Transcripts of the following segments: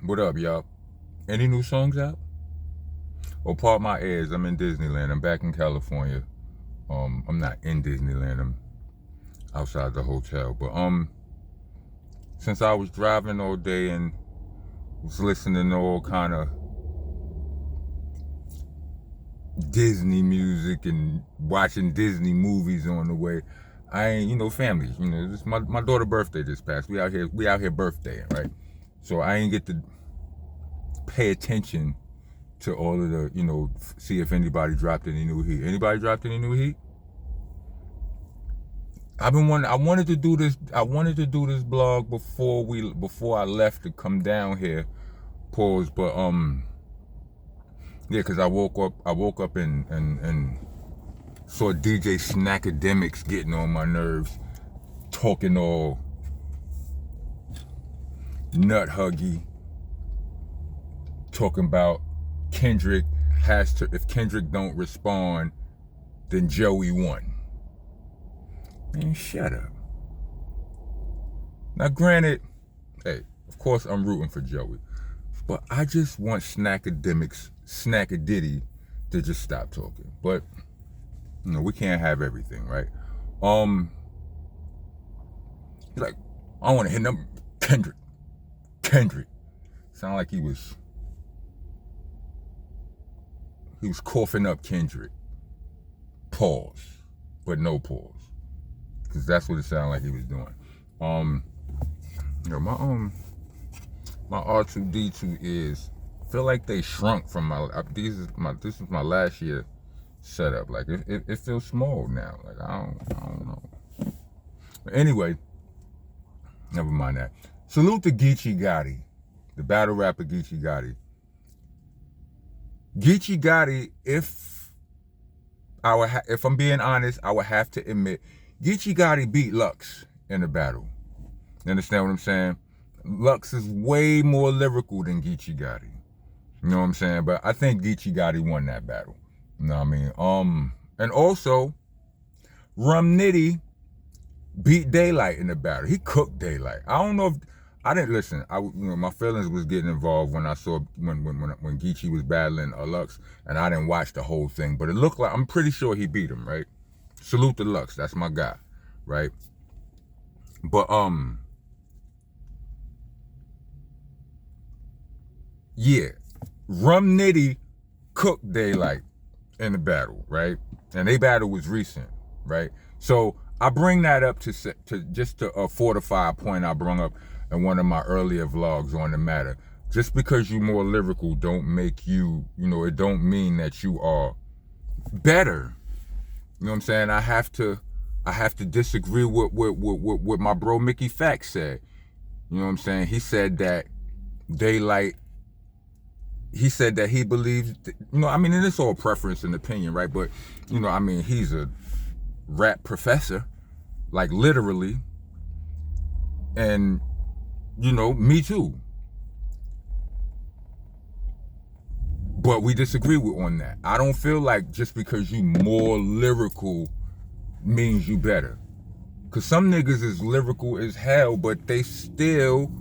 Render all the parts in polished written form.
What up, y'all? Any new songs out? Well, part my ears. I'm in Disneyland. I'm back in California. I'm not in Disneyland. I'm outside the hotel. But since I was driving all day and was listening to all kind of Disney music and watching Disney movies on the way, I ain't, family. It's my daughter's birthday just passed. We out here birthdaying, right? So I ain't get to pay attention to all of the, see if anybody dropped any new heat. Anybody dropped any new heat? I wanted to do this blog before I left to come down here. Pause, but yeah, cause I woke up and saw DJ Snack-ademiks getting on my nerves, talking all nut huggy, talking about Kendrick if Kendrick don't respond, then Joey won. Man, shut up. Now, granted, hey, of course I'm rooting for Joey, but I just want Snack-ademiks, Snack-a-diddy, to just stop talking. But we can't have everything, right? He's like, I want to hit number Kendrick. Sound like he was coughing up Kendrick. Pause, but no pause, because that's what it sounded like he was doing. My R2D2 is feel like they shrunk from this is my last year setup. Like it feels small now. Like I don't know. But anyway, never mind that. Salute to Geechee Gotti, the battle rapper Geechee Gotti. Geechee Gotti, if I'm being honest, I would have to admit, Geechee Gotti beat Lux in the battle. You understand what I'm saying? Lux is way more lyrical than Geechee Gotti. You know what I'm saying? But I think Geechee Gotti won that battle. You know what I mean? And also, Rum Nitty beat Daylight in the battle. He cooked Daylight. I don't know if I didn't listen. My feelings was getting involved when I saw when Geechee was battling Lux, and I didn't watch the whole thing. But it looked like, I'm pretty sure he beat him, right? Salute to Lux. That's my guy, right? But yeah, Rum Nitty cooked Daylight in the battle, right? And they battle was recent, right? So I bring that up to fortify a point I brought up in one of my earlier vlogs on the matter. Just because you're more lyrical don't make you, it don't mean that you are better. You know what I'm saying? I have to disagree with what my bro Mickey Fax said. You know what I'm saying? He said that Daylight, he said that he believes, and it's all preference and opinion, right? But, he's a rap professor, like literally. And, me too. But we disagree on that. I don't feel like just because you more lyrical means you better. Because some niggas is lyrical as hell, but they still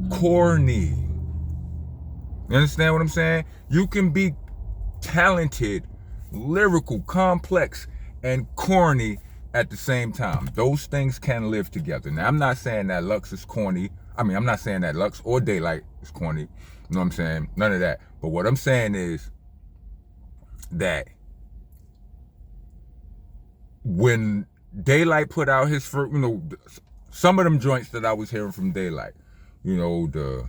corny. You understand what I'm saying? You can be talented, lyrical, complex, and corny at the same time. Those things can live together. Now, I'm not saying that Lux is corny. I'm not saying that Lux or Daylight is corny. You know what I'm saying? None of that. But what I'm saying is that when Daylight put out his first, some of them joints that I was hearing from Daylight, the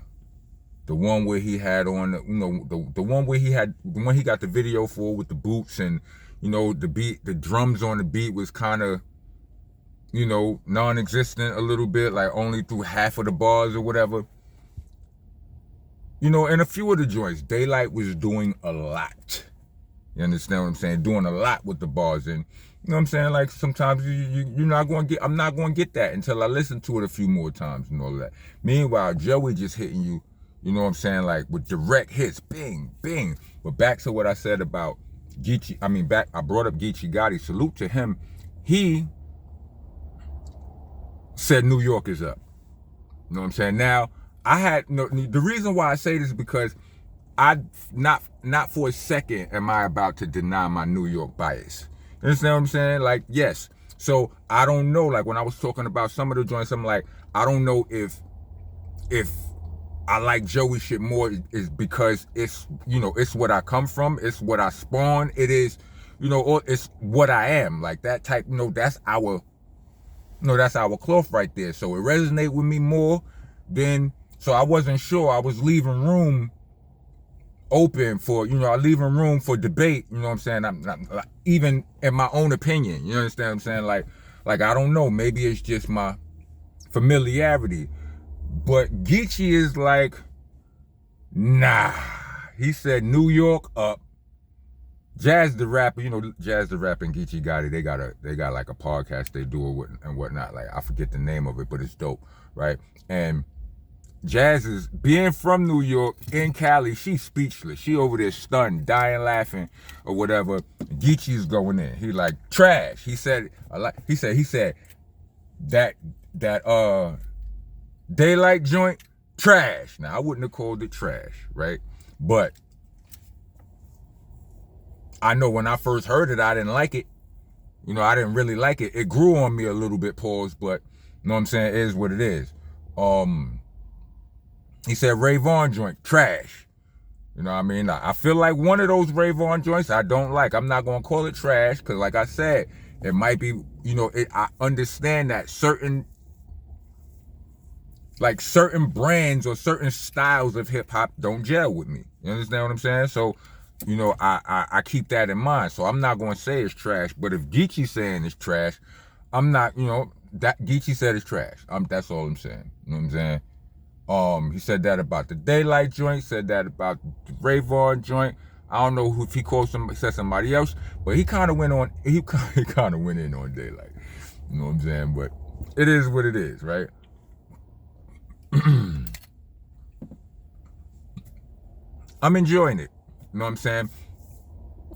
one where he had on, the one where he got the video for with the boots and, the beat, the drums on the beat was kind of, non-existent a little bit, like only through half of the bars or whatever. And a few of the joints, Daylight was doing a lot. You understand what I'm saying? Doing a lot with the bars. And, you know what I'm saying? Like, sometimes you're not going to get, I'm not going to get that until I listen to it a few more times and all that. Meanwhile, Joey just hitting you, you know what I'm saying? Like, with direct hits, bing, bing. But back to what I said about Geechee, I brought up Geechee Gotti. Salute to him. He said New York is up. You know what I'm saying? Now, I had no, the reason why I say this is because I not for a second am I about to deny my New York bias. You understand what I'm saying? Like, yes. So I don't know. Like when I was talking about some of the joints, I'm like, I don't know if I like Joey shit more is because it's, you know, it's what I come from, it's what I spawn, it is, you know, or it's what I am. Like that type, you know, that's our cloth right there. So it resonate with me more than, so I wasn't sure. I was leaving room open for, you know, I leaving room for debate, you know what I'm saying? I'm not, even in my own opinion, you understand what I'm saying? Like I don't know, maybe it's just my familiarity. But Geechee is like, nah. He said New York up. Jazz the Rapper, you know, Jazz the Rapper and Geechee Gotti, they got like a podcast they do and whatnot. Like I forget the name of it, but it's dope, right? And Jazz is being from New York in Cali. She's speechless. She over there stunned, dying, laughing, or whatever. Geechee's going in. He like trash. He said that Daylight joint trash. Now I wouldn't have called it trash, right? But I know when I first heard it, I didn't like it. You know, I didn't really like it. It grew on me a little bit, pause, but you know what I'm saying? It is what it is. He said Ray Vaughn joint, trash. You know what I mean? I feel like one of those Ray Vaughn joints I don't like. I'm not going to call it trash because like I said, it might be, you know, I understand that certain brands or certain styles of hip hop don't gel with me. You understand what I'm saying? So, you know, I keep that in mind. So I'm not going to say it's trash, but if Geechee's saying it's trash, I'm not, you know, that Geechee said it's trash. That's all I'm saying. You know what I'm saying? He said that about the Daylight joint, said that about the Ray Vaughn joint. I don't know if he said somebody else, but he kind of went on, he kind of went in on Daylight. You know what I'm saying? But it is what it is, right? I'm enjoying it. You know what I'm saying?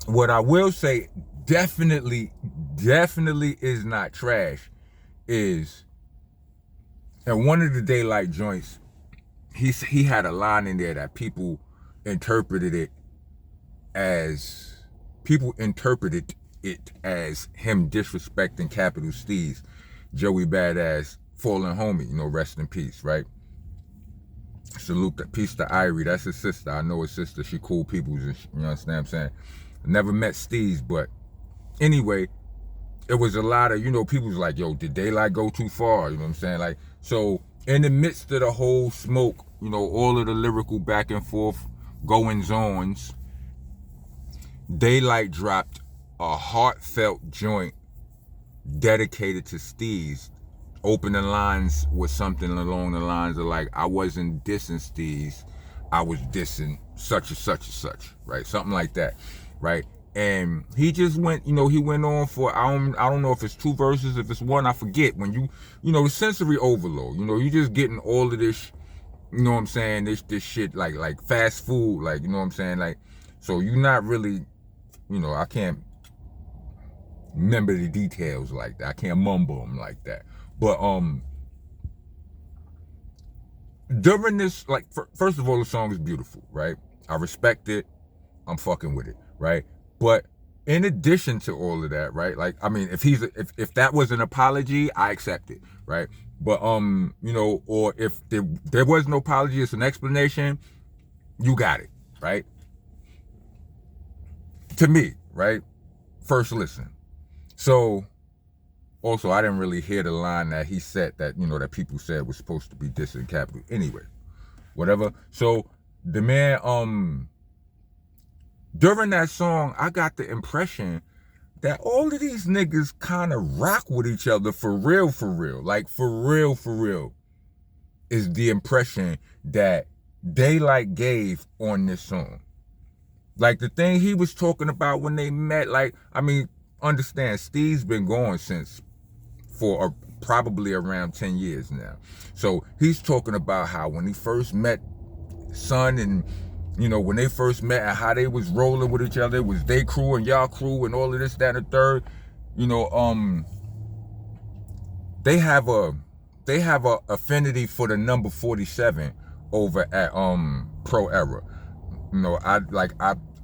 What I will say definitely is not trash is, and one of the Daylight joints, he had a line in there that people interpreted it as him disrespecting Capital Steez, Joey Badass, fallen homie, you know, rest in peace, right? Salute, peace to Irie, that's his sister. I know his sister, she cool people, you understand what I'm saying? Never met Steez, but anyway, it was a lot of, you know, people was like, yo, did Daylight go too far? You know what I'm saying? Like, so in the midst of the whole smoke, you know, all of the lyrical back and forth goings-ons, Daylight dropped a heartfelt joint dedicated to Steez, opening lines with something along the lines of like, I wasn't dissing Steez, I was dissing such and such and such, right? Something like that, right? And he just went, you know, he went on for, I don't know if it's 2 verses, if it's 1, I forget. When you know, sensory overload, you know, you just getting all of this, you know what I'm saying, this shit like fast food, like, you know what I'm saying, like, so you're not really, you know, I can't remember the details like that. I can't mumble them like that. But during this, like, first of all, the song is beautiful, right? I respect it. I'm fucking with it, right? But in addition to all of that, right? Like, I mean, if that was an apology, I accept it, right? But you know, or if there was no apology, it's an explanation, you got it, right? To me, right? First listen. So also, I didn't really hear the line that he said that, you know, that people said was supposed to be dissing Capital. Anyway, whatever. So the man, during that song, I got the impression that all of these niggas kind of rock with each other for real. Like, for real, is the impression that Daylight gave on this song. Like, the thing he was talking about when they met, like, I mean, understand, Steve's been going for probably around 10 years now. So he's talking about how when he first met Son, and you know, when they first met and how they was rolling with each other, it was they crew and y'all crew and all of this, that, and the third. You know, they have a affinity for the number 47 over at Pro Era. You know,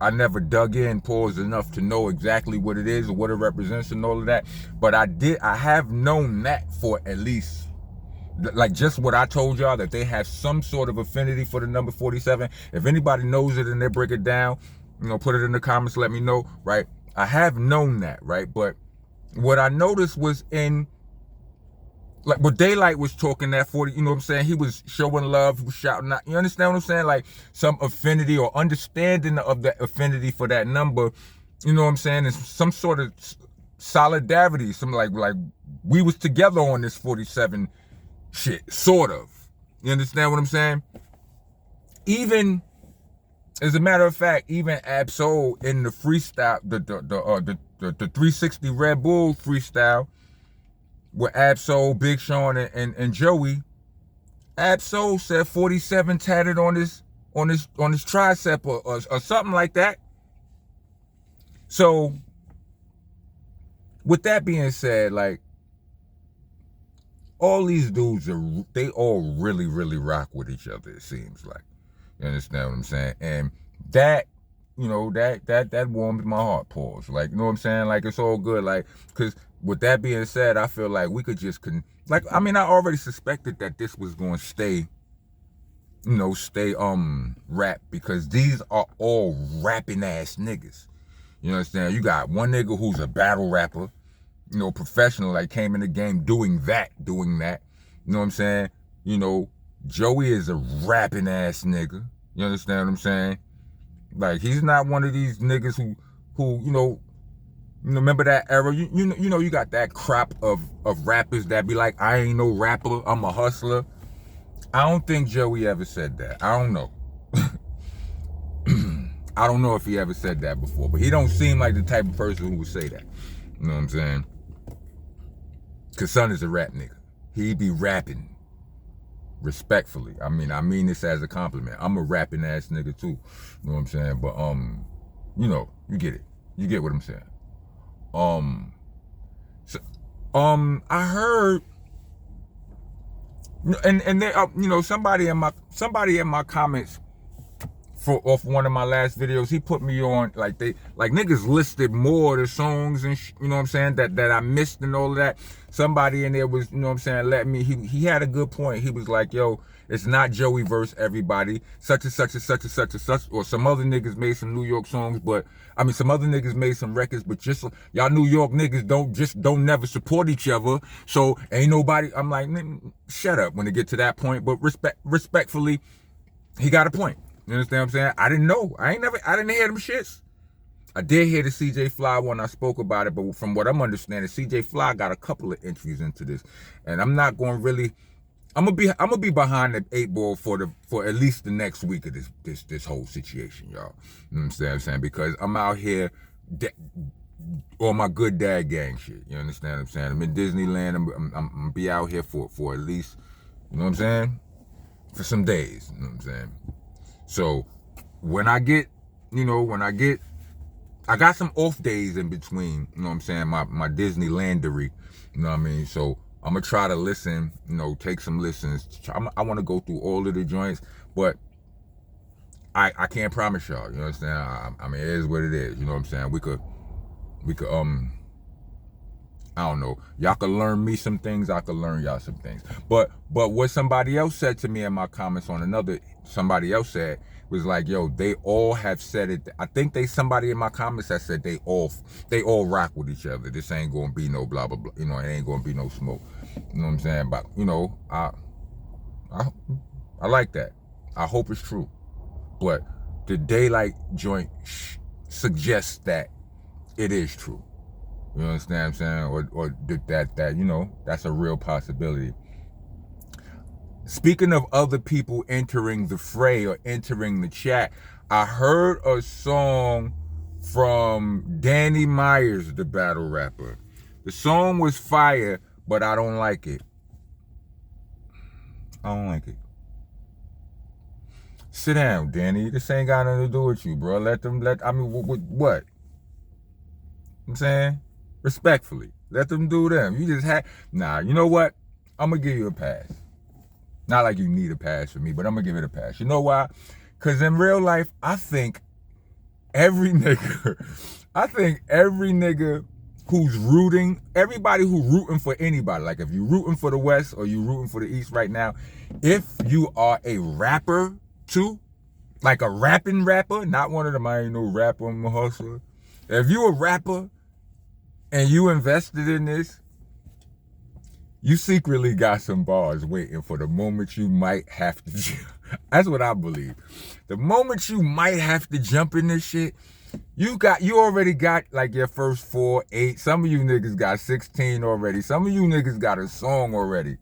I never dug in pause enough to know exactly what it is or what it represents and all of that. But I have known that for at least, like, just what I told y'all, that they have some sort of affinity for the number 47. If anybody knows it and they break it down, you know, put it in the comments, let me know, right? I have known that, right? But what I noticed was in, like, what Daylight was talking that 40, you know what I'm saying? He was showing love, he was shouting out, you understand what I'm saying? Like, some affinity or understanding of that affinity for that number, you know what I'm saying? It's some sort of solidarity, some like we was together on this 47 shit, sort of. You understand what I'm saying? Even, as a matter of fact, even Absol in the freestyle, the 360 Red Bull freestyle with Absol, Big Sean, and Joey, Absol said 47 tatted on his tricep or something like that. So, with that being said, like, all these dudes they all really, really rock with each other, it seems like. You understand what I'm saying? And that, you know, that warmed my heart, pause. Like, you know what I'm saying? Like, it's all good. Like, because with that being said, I feel like we could just, like, I mean, I already suspected that this was going to stay, you know, rap, because these are all rapping ass niggas. You understand? You got one nigga who's a battle rapper, you know, professional, like, came in the game doing that. You know what I'm saying? You know, Joey is a rapping ass nigga. You understand what I'm saying? Like, he's not one of these niggas who you know, remember that era? You know, you got that crop of rappers that be like, I ain't no rapper, I'm a hustler. I don't think Joey ever said that. I don't know. I don't know if he ever said that before, but he don't seem like the type of person who would say that. You know what I'm saying? Cause son is a rap nigga. He be rapping respectfully. I mean this as a compliment. I'm a rapping ass nigga too. You know what I'm saying? But you know, you get it. You get what I'm saying. So, I heard, and they, you know, somebody in my comments off one of my last videos, he put me on, like, niggas listed more of the songs and you know what I'm saying, that I missed and all of that. Somebody in there was, you know what I'm saying, he had a good point. He was like, yo, it's not Joey versus everybody, such and such and such and such and such, or some other niggas made some New York songs, but I mean, some other niggas made some records, but just y'all New York niggas don't never support each other, so ain't nobody. I'm like, shut up when it get to that point. But respectfully, he got a point. You understand what I'm saying? I didn't know. I didn't hear them shits. I did hear the CJ Fly one. I spoke about it, but from what I'm understanding, CJ Fly got a couple of entries into this, and I'm not going to really. I'm gonna be behind the 8 ball for at least the next week of this whole situation, y'all. You know what I'm saying? Because I'm out here on my good dad gang shit. You understand what I'm saying? I'm in Disneyland. I'm gonna be out here for at least, you know what I'm saying, for some days. You know what I'm saying? So when I get, I got some off days in between, you know what I'm saying, my Disneylandery, you know what I mean? So I'm going to try to listen, you know, take some listens. I want to go through all of the joints, but I can't promise y'all, you know what I'm saying? I mean, it is what it is, you know what I'm saying? We could, I don't know. Y'all could learn me some things. I could learn y'all some things. But what somebody else said to me in my comments on somebody else said was like, yo, they all have said it. I think somebody in my comments that said they all rock with each other. This ain't gonna be no blah blah blah. You know, it ain't gonna be no smoke. You know what I'm saying? But you know, I like that. I hope it's true. But the Daylight joint suggests that it is true. You understand what I'm saying? Or that, you know, that's a real possibility. Speaking of other people entering the fray or entering the chat, I heard a song from Danny Myers, the battle rapper. The song was fire, but I don't like it. I don't like it. Sit down, Danny. This ain't got nothing to do with you, bro. I mean, what? I'm saying? Respectfully. Let them do them. You just nah, you know what? I'm going to give you a pass. Not like you need a pass for me, but I'm gonna give it a pass. You know why? Because in real life, I think every nigga who's rooting, everybody who rooting for anybody, like if you rooting for the West or you rooting for the East right now, if you are a rapper too, like a rapping rapper, not one of them, I ain't no rapper, I'm a hustler. If you a rapper and you invested in this, you secretly got some bars waiting for the moment you might have to. That's what I believe. The moment you might have to jump in this shit, you already got like your first 4, 8. Some of you niggas got 16 already. Some of you niggas got a song already.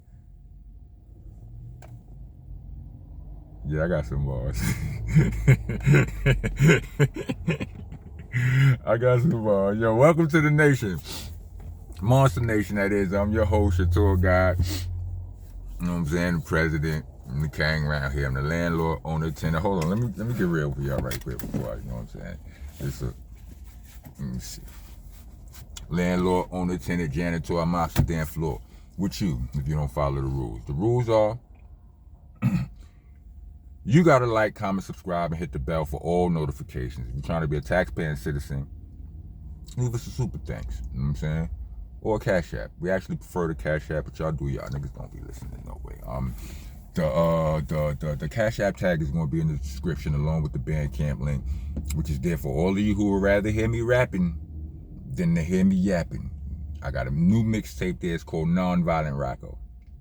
Yeah, I got some bars. I got some bars. Yo, welcome to the nation. Monster Nation, that is. I'm your host, your tour guide. You know what I'm saying? The president. I'm the king around here. I'm the landlord, owner, tenant. Hold on, let me get real for y'all right quick before you know what I'm saying. Let me see. Landlord, owner, tenant, janitor. I'm off the damn floor with you if you don't follow the rules. The rules are you gotta like, comment, subscribe, and hit the bell for all notifications. If you're trying to be a taxpaying citizen, leave us a super thanks. You know what I'm saying? Or a Cash App. We actually prefer the Cash App, but y'all do y'all niggas don't be listening no way. The Cash App tag is gonna be in the description along with the Bandcamp link, which is there for all of you who would rather hear me rapping than to hear me yapping. I got a new mixtape there. It's called Nonviolent Rocko,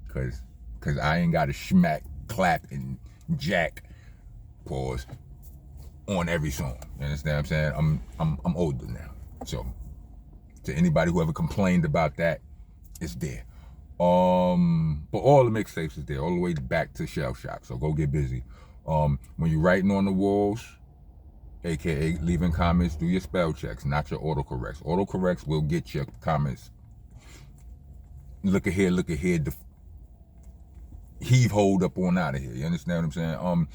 cause I ain't got to smack, clap, and jack, pause, on every song. You understand what I'm saying? I'm older now, so to anybody who ever complained about that, it's there. But all the mixtapes is there, all the way back to Shell Shock. So go get busy. When you're writing on the walls, aka leaving comments, do your spell checks, not your autocorrects. Autocorrects will get your comments. Look at here, heave hold up on out of here. You understand what I'm saying?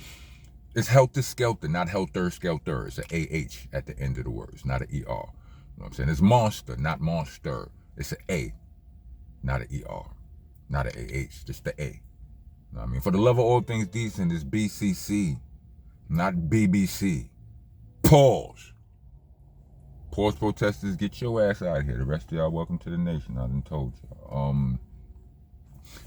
It's helter skelter, not helter skelter. It's an AH at the end of the words, not an ER. You know what I'm saying? It's monster, not monster. It's an A, not an ER, not an AH, just the A. You know what I mean? For the love of all things decent, it's BCC, not BBC. Pause. Pause protesters, get your ass out of here. The rest of y'all, welcome to the nation. I done told y'all.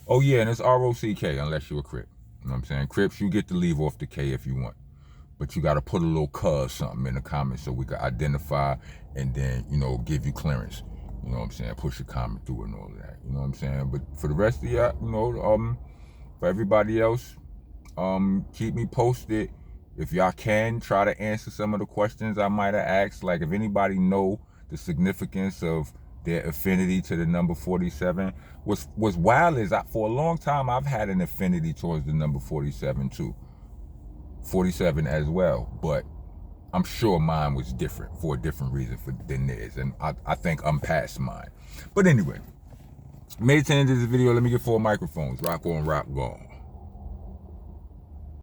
Oh yeah, and it's ROCK unless you're a Crip. You know what I'm saying? Crips, you get to leave off the K if you want. But you got to put a little cuz something in the comments so we can identify and then, you know, give you clearance. You know what I'm saying? Push a comment through and all of that. You know what I'm saying? But for the rest of y'all, you know, for everybody else, keep me posted. If y'all can, try to answer some of the questions I might have asked. Like if anybody know the significance of their affinity to the number 47. What's wild is for a long time I've had an affinity towards the number 47 too. 47 as well, but I'm sure mine was different for a different reason than theirs, and I think I'm past mine. But anyway, made it to the end of this video. Let me get 4 microphones. Rock on, rock gone.